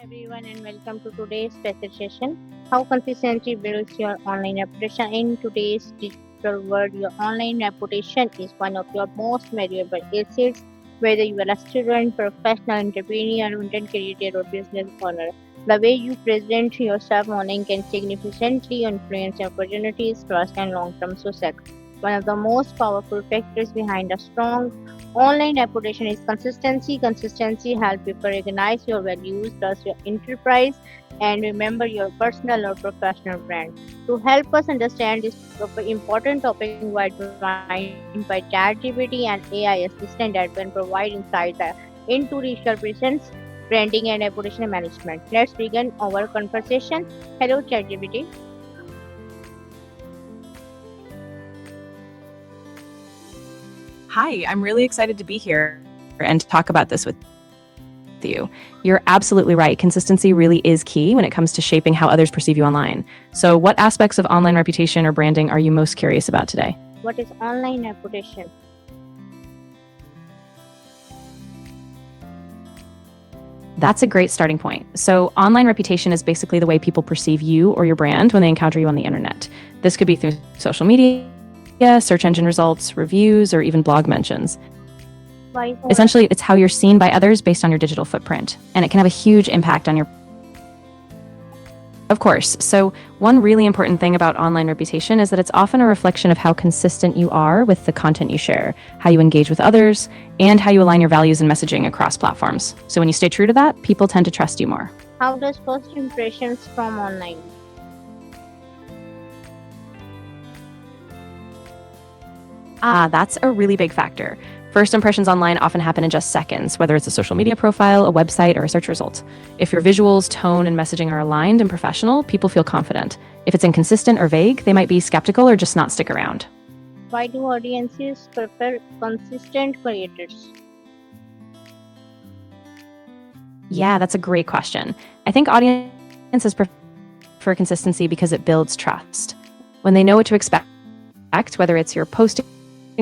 everyone, and welcome to today's special session. How consistency builds your online reputation in today's digital world. Your online reputation is one of your most valuable assets, whether you are a student, professional, entrepreneur, content creator, or business owner. The way you present yourself online can significantly influence your opportunities, trust, and long-term success. One of the most powerful factors behind a strong online reputation is consistency. Consistency helps people recognize your values, trust your enterprise, and remember your personal or professional brand. To help us understand this important topic, we are joined by ChatGPT and AI assistant that can provide insights into digital presence, branding, and reputation management. Let's begin our conversation. Hello, ChatGPT. Hi, I'm really excited to be here and to talk about this with you. You're absolutely right. Consistency really is key when it comes to shaping how others perceive you online. So, what aspects of online reputation or branding are you most curious about today? What is online reputation? That's a great starting point. So, online reputation is basically the way people perceive you or your brand when they encounter you on the internet. This could be through social media, search engine results, reviews, or even blog mentions. Why is Essentially, it's how you're seen by others based on your digital footprint, and it can have a huge impact on your. Of course. So, one really important thing about online reputation is that it's often a reflection of how consistent you are with the content you share, how you engage with others, and how you align your values and messaging across platforms. So, when you stay true to that, people tend to trust you more. how does first impressions from online? That's a really big factor. First impressions online often happen in just seconds, whether it's a social media profile, a website, or a search result. If your visuals, tone, and messaging are aligned and professional, people feel confident. If it's inconsistent or vague, they might be skeptical or just not stick around. Why do audiences prefer consistent creators? Yeah, that's a great question. I think audiences prefer consistency because it builds trust. When they know what to expect, whether it's your posting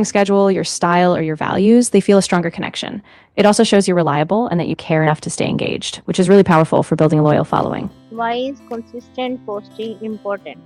schedule, your style, or your values, they feel a stronger connection. It also shows you're reliable and that you care enough to stay engaged, which is really powerful for building a loyal following. Why is consistent posting important?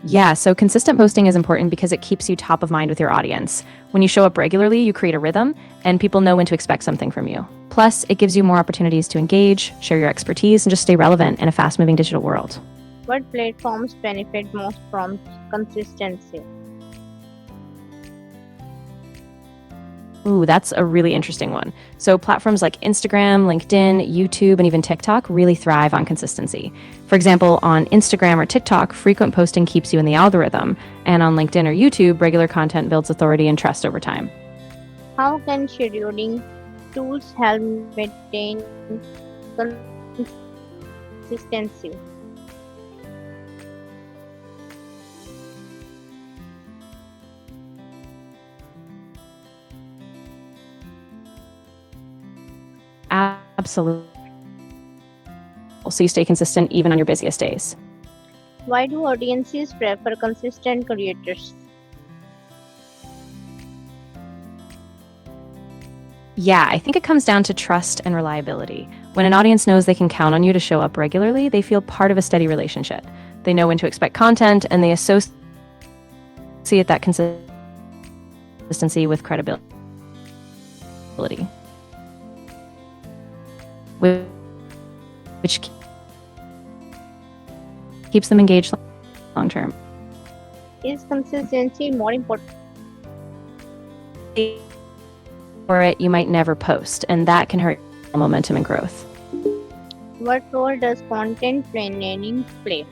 Yeah, so consistent posting is important because it keeps you top of mind with your audience. When you show up regularly, you create a rhythm, and people know when to expect something from you. Plus, it gives you more opportunities to engage, share your expertise, and just stay relevant in a fast-moving digital world. What platforms benefit most from consistency? Ooh, that's a really interesting one. So platforms like Instagram, LinkedIn, YouTube, and even TikTok really thrive on consistency. For example, on Instagram or TikTok, frequent posting keeps you in the algorithm, and on LinkedIn or YouTube, regular content builds authority and trust over time. How can scheduling tools help maintain consistency? Absolutely. So you stay consistent even on your busiest days. Why do audiences prefer consistent creators? Yeah, I think it comes down to trust and reliability. When an audience knows they can count on you to show up regularly, they feel part of a steady relationship. They know when to expect content, and they associate that consistency with credibility, which keeps them engaged long term. Is consistency more important? For it, you might never post, and that can hurt momentum and growth. What role does content planning play?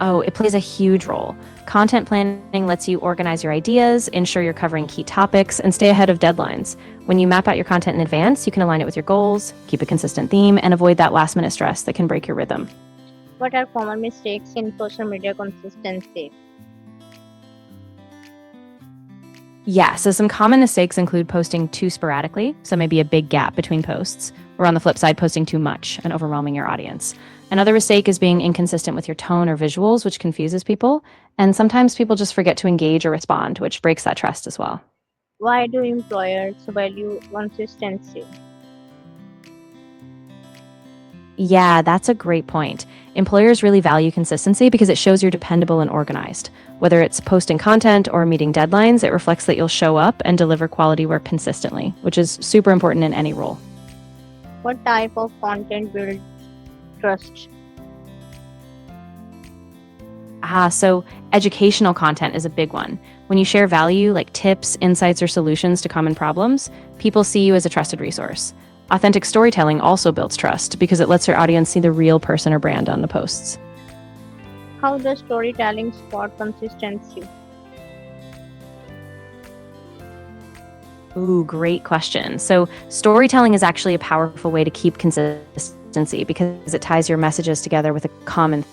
Oh, it plays a huge role. Content planning lets you organize your ideas, ensure you're covering key topics, and stay ahead of deadlines. When you map out your content in advance, you can align it with your goals, keep a consistent theme, and avoid that last-minute stress that can break your rhythm. What are common mistakes in social media consistency? Yeah, so some common mistakes include posting too sporadically, so maybe a big gap between posts, or on the flip side, posting too much and overwhelming your audience. Another mistake is being inconsistent with your tone or visuals, which confuses people, and sometimes people just forget to engage or respond, which breaks that trust as well. Why do employers value consistency? Yeah, that's a great point. Employers really value consistency because it shows you're dependable and organized. Whether it's posting content or meeting deadlines, it reflects that you'll show up and deliver quality work consistently, which is super important in any role. What type of content builds trust? So educational content is a big one. When you share value like tips, insights, or solutions to common problems, people see you as a trusted resource. Authentic storytelling also builds trust because it lets your audience see the real person or brand on the posts. How does storytelling support consistency? Ooh, great question. So, storytelling is actually a powerful way to keep consistency because it ties your messages together with a common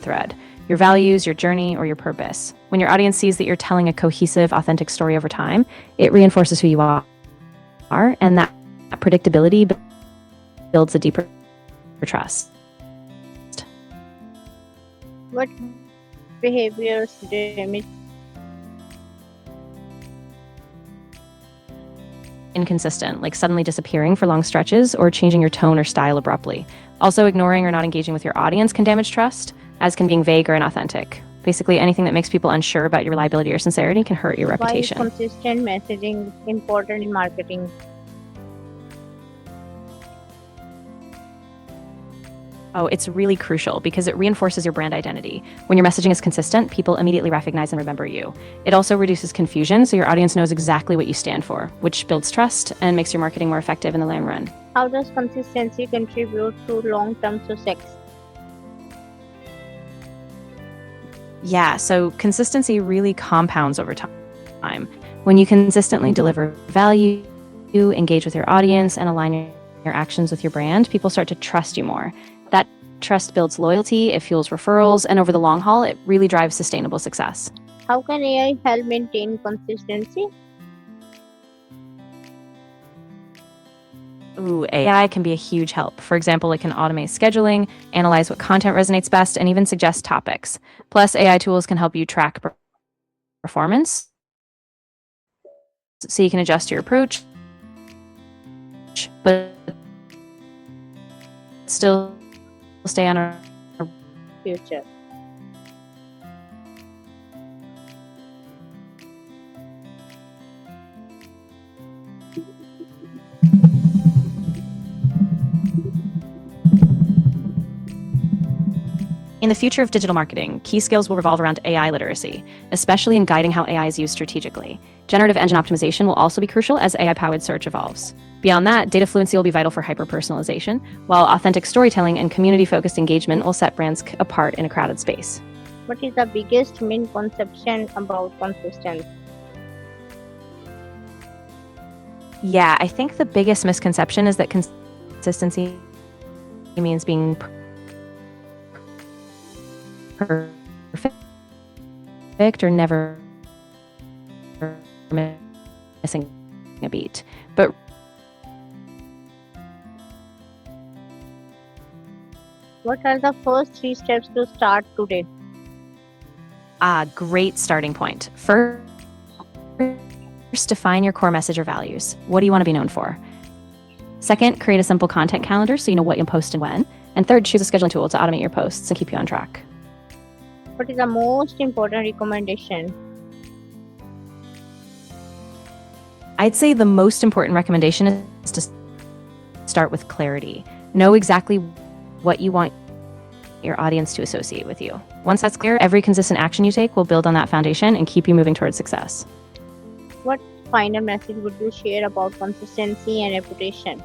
thread your values, your journey, or your purpose. When your audience sees that you're telling a cohesive, authentic story over time, it reinforces who you are, and that predictability builds a deeper trust. What behaviors damage? Inconsistent, like suddenly disappearing for long stretches or changing your tone or style abruptly. Also, ignoring or not engaging with your audience can damage trust, as can being vague or inauthentic. Basically, anything that makes people unsure about your reliability or sincerity can hurt your Why is reputation. consistent messaging important in marketing? Oh, it's really crucial because it reinforces your brand identity. When your messaging is consistent, people immediately recognize and remember you. It also reduces confusion so your audience knows exactly what you stand for, which builds trust and makes your marketing more effective in the long run. How does consistency contribute to long-term success? Yeah, so consistency really compounds over time. When you consistently deliver value, you engage with your audience, and align your actions with your brand, people start to trust you more. That trust builds loyalty, it fuels referrals, and over the long haul, it really drives sustainable success. How can AI help maintain consistency? Ooh, AI can be a huge help. For example, it can automate scheduling, analyze what content resonates best, and even suggest topics. Plus, AI tools can help you track performance so you can adjust your approach, but still stay on a Future. In the future of digital marketing, key skills will revolve around AI literacy, especially in guiding how AI is used strategically. Generative engine optimization will also be crucial as AI powered search evolves. Beyond that, data fluency will be vital for hyper personalization, while authentic storytelling and community focused engagement will set brands apart in a crowded space. What is the biggest misconception about consistency? Yeah, I think the biggest misconception is that consistency means being perfect or never missing a beat. But What are the first three steps to start today? great starting point. First, define your core message or values. What do you want to be known for? Second, create a simple content calendar so you know what you'll post and when. And third, choose a scheduling tool to automate your posts and keep you on track. What is the most important recommendation? I'd say the most important recommendation is to start with clarity. Know exactly what you want your audience to associate with you. Once that's clear, every consistent action you take will build on that foundation and keep you moving towards success. What final message would you share about consistency and reputation?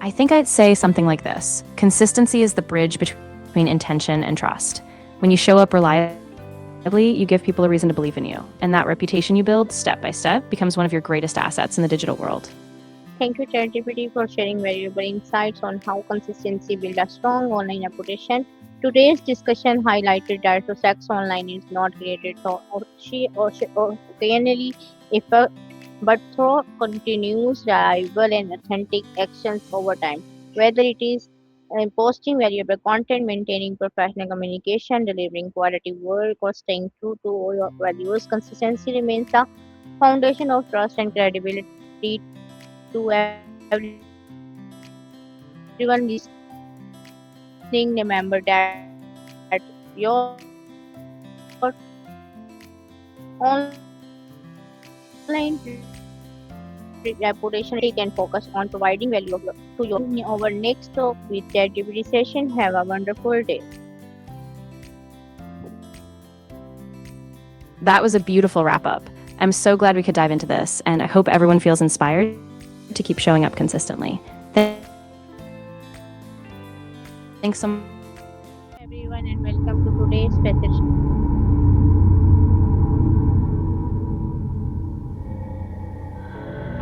I think I'd say something like this. Consistency is the bridge between intention and trust. When you show up reliably, you give people a reason to believe in you. And that reputation you build step by step becomes one of your greatest assets in the digital world. Thank you, Chatgpt, for sharing valuable insights on how consistency builds a strong online reputation. Today's discussion highlighted that success online is not created through occasionally effort, but through continuous, reliable, and authentic actions over time. Whether it is posting valuable content, maintaining professional communication, delivering quality work, or staying true to your values. Consistency remains the foundation of trust and credibility to everyone listening. Remember that your online presence is not just about reputation, it's about building identity and focus on providing value to your in our next talk with ChatGPT session. Have a wonderful day. That was a beautiful wrap up. I'm so glad we could dive into this, and I hope everyone feels inspired to keep showing up consistently. Thanks so much. Hello everyone and welcome to today's special